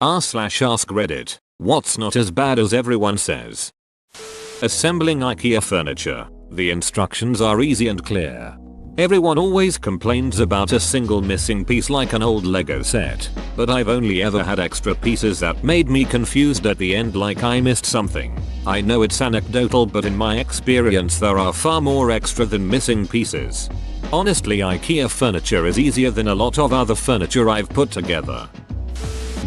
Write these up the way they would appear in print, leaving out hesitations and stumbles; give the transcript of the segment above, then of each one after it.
r/ask Reddit. What's not as bad as everyone says? Assembling IKEA furniture. The instructions are easy and clear. Everyone always complains about a single missing piece like an old Lego set, but I've only ever had extra pieces that made me confused at the end, like I missed something. I know it's anecdotal, but in my experience there are far more extra than missing pieces. Honestly, IKEA furniture is easier than a lot of other furniture I've put together.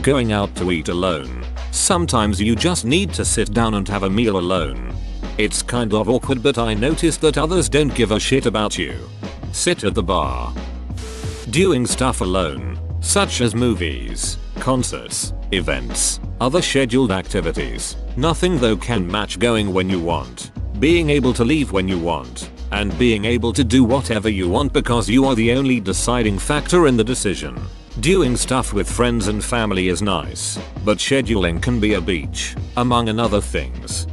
Going out to eat alone. Sometimes you just need to sit down and have a meal alone. It's kind of awkward, but I noticed that others don't give a shit about you. Sit at the bar. Doing stuff alone, such as movies, concerts, events, other scheduled activities. Nothing though can match going when you want, being able to leave when you want, and being able to do whatever you want because you are the only deciding factor in the decision. Doing stuff with friends and family is nice, but scheduling can be a beach, among other things.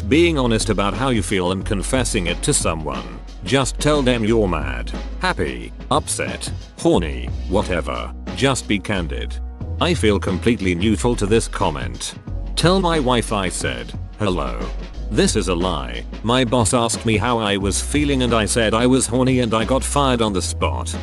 Being honest about how you feel and confessing it to someone. Just tell them you're mad, happy, upset, horny, whatever. Just be candid. I feel completely neutral to this comment. Tell my wife I said, hello. This is a lie. My boss asked me how I was feeling and I said I was horny and I got fired on the spot.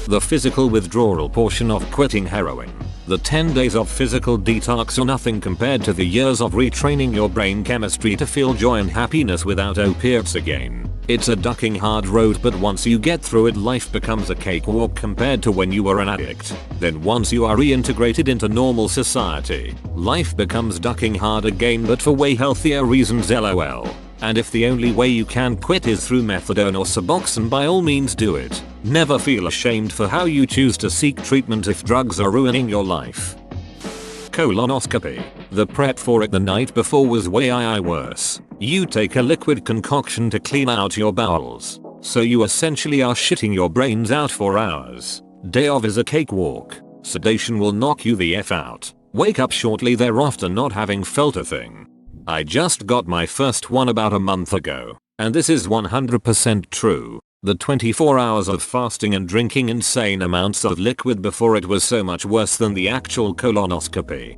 The physical withdrawal portion of quitting heroin. The 10 days of physical detox are nothing compared to the years of retraining your brain chemistry to feel joy and happiness without opiates again. It's a ducking hard road, but once you get through it, life becomes a cakewalk compared to when you were an addict. Then once you are reintegrated into normal society, life becomes ducking hard again, but for way healthier reasons, lol. And if the only way you can quit is through methadone or Suboxone, by all means do it. Never feel ashamed for how you choose to seek treatment if drugs are ruining your life. Colonoscopy. The prep for it the night before was way worse. You take a liquid concoction to clean out your bowels, so you essentially are shitting your brains out for hours. Day of is a cakewalk. Sedation will knock you the F out. Wake up shortly thereafter not having felt a thing. I just got my first one about a month ago, and this is 100% true. The 24 hours of fasting and drinking insane amounts of liquid before it was so much worse than the actual colonoscopy.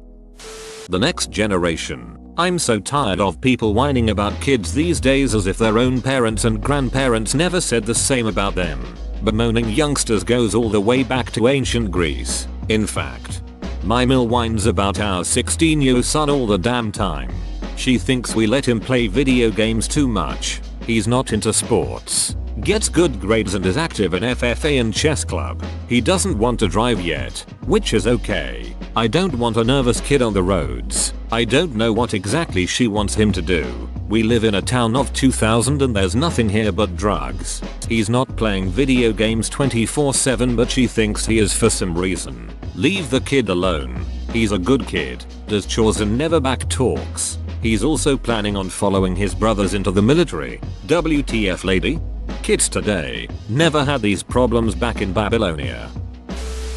The next generation. I'm so tired of people whining about kids these days as if their own parents and grandparents never said the same about them. Bemoaning youngsters goes all the way back to ancient Greece. In fact, my mill whines about our 16-year-old son all the damn time. She thinks we let him play video games too much. He's not into sports. Gets good grades and is active in FFA and chess club. He doesn't want to drive yet, which is okay. I don't want a nervous kid on the roads. I don't know what exactly she wants him to do. We live in a town of 2,000 and there's nothing here but drugs. He's not playing video games 24/7, but she thinks he is for some reason. Leave the kid alone. He's a good kid, does chores and never back talks. He's also planning on following his brothers into the military. WTF, lady? Kids today never had these problems back in Babylonia.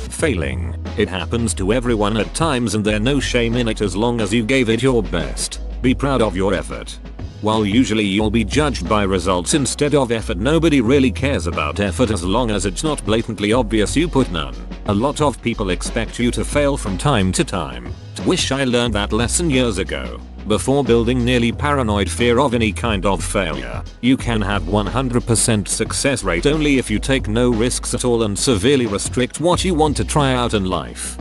Failing. It happens to everyone at times and there's no shame in it as long as you gave it your best. Be proud of your effort. While usually you'll be judged by results instead of effort, nobody really cares about effort as long as it's not blatantly obvious you put none. A lot of people expect you to fail from time to time. Wish I learned that lesson years ago. Before building nearly paranoid fear of any kind of failure. You can have 100% success rate only if you take no risks at all and severely restrict what you want to try out in life.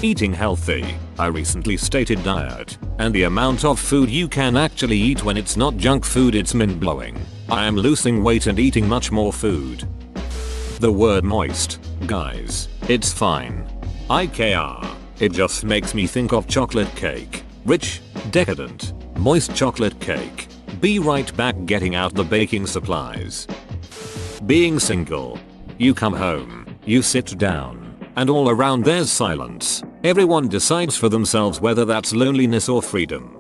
Eating healthy. I recently stated diet, and the amount of food you can actually eat when it's not junk food, it's mind-blowing. I am losing weight and eating much more food. The word moist. Guys, it's fine. IKR. It just makes me think of chocolate cake. Rich, decadent, moist chocolate cake. Be right back getting out the baking supplies. Being single. You come home, you sit down, and all around there's silence. Everyone decides for themselves whether that's loneliness or freedom.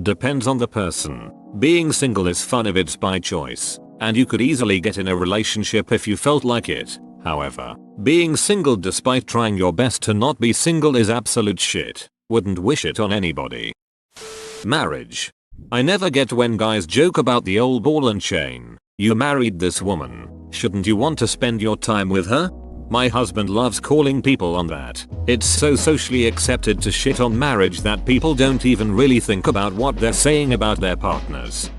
Depends on the person. Being single is fun if it's by choice, and you could easily get in a relationship if you felt like it. However, being single despite trying your best to not be single is absolute shit. Wouldn't wish it on anybody. Marriage. I never get when guys joke about the old ball and chain. You married this woman. Shouldn't you want to spend your time with her? My husband loves calling people on that. It's so socially accepted to shit on marriage that people don't even really think about what they're saying about their partners.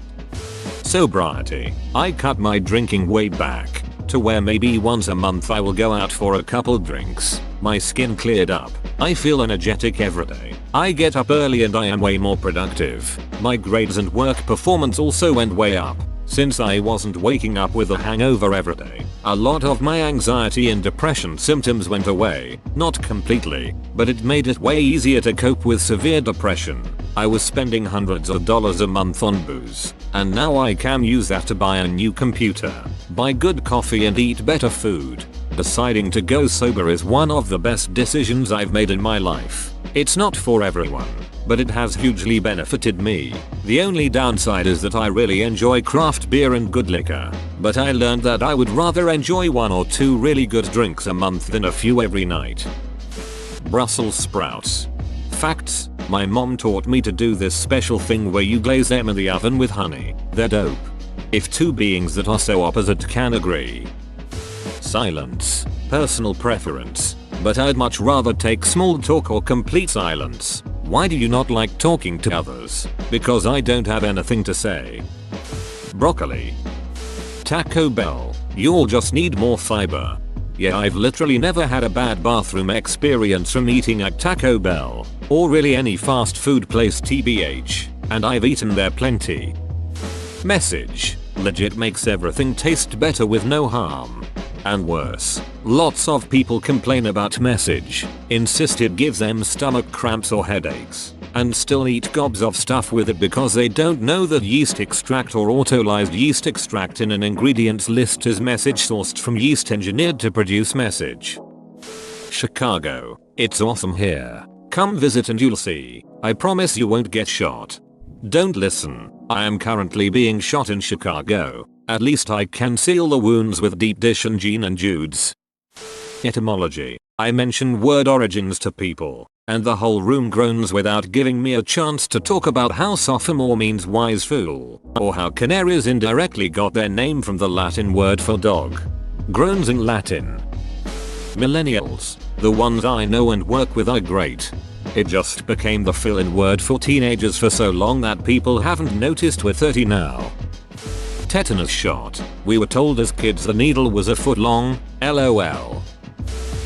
Sobriety. I cut my drinking way back to where maybe once a month I will go out for a couple drinks. My skin cleared up. I feel energetic every day. I get up early and I am way more productive. My grades and work performance also went way up since I wasn't waking up with a hangover every day. A lot of my anxiety and depression symptoms went away. Not completely, but it made it way easier to cope with severe depression. I was spending hundreds of dollars a month on booze, and now I can use that to buy a new computer, buy good coffee and eat better food. Deciding to go sober is one of the best decisions I've made in my life. It's not for everyone, but it has hugely benefited me. The only downside is that I really enjoy craft beer and good liquor, but I learned that I would rather enjoy 1 or 2 really good drinks a month than a few every night. Brussels sprouts. Facts: my mom taught me to do this special thing where you glaze them in the oven with honey. They're dope. If two beings that are so opposite can agree. Silence. Personal preference, but I'd much rather take small talk or complete silence. Why do you not like talking to others? Because I don't have anything to say. Broccoli. Taco Bell. You'll just need more fiber. Yeah, I've literally never had a bad bathroom experience from eating at Taco Bell, or really any fast food place tbh, and I've eaten there plenty. Message. Legit makes everything taste better with no harm. And worse, lots of people complain about message, insist it gives them stomach cramps or headaches, and still eat gobs of stuff with it because they don't know that yeast extract or autolyzed yeast extract in an ingredients list is message sourced from yeast engineered to produce message. Chicago. It's awesome here. Come visit and you'll see. I promise you won't get shot. Don't listen. I am currently being shot in Chicago. At least I can seal the wounds with deep dish and Gene and Jude's. Etymology. I mention word origins to people, and the whole room groans without giving me a chance to talk about how sophomore means wise fool, or how canaries indirectly got their name from the Latin word for dog. Groans in Latin. Millennials. The ones I know and work with are great. It just became the fill-in word for teenagers for so long that people haven't noticed we're 30 now. Tetanus shot. We were told as kids the needle was a foot long, lol.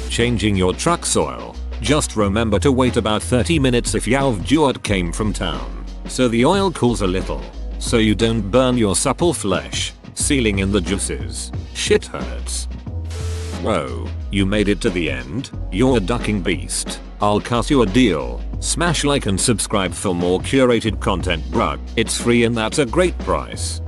Changing your truck's oil. Just remember to wait about 30 minutes if Yavjuat came from town, so the oil cools a little, so you don't burn your supple flesh, sealing in the juices. Shit hurts. Whoa, you made it to the end? You're a ducking beast. I'll cut you a deal. Smash like and subscribe for more curated content, bruh. It's free and that's a great price.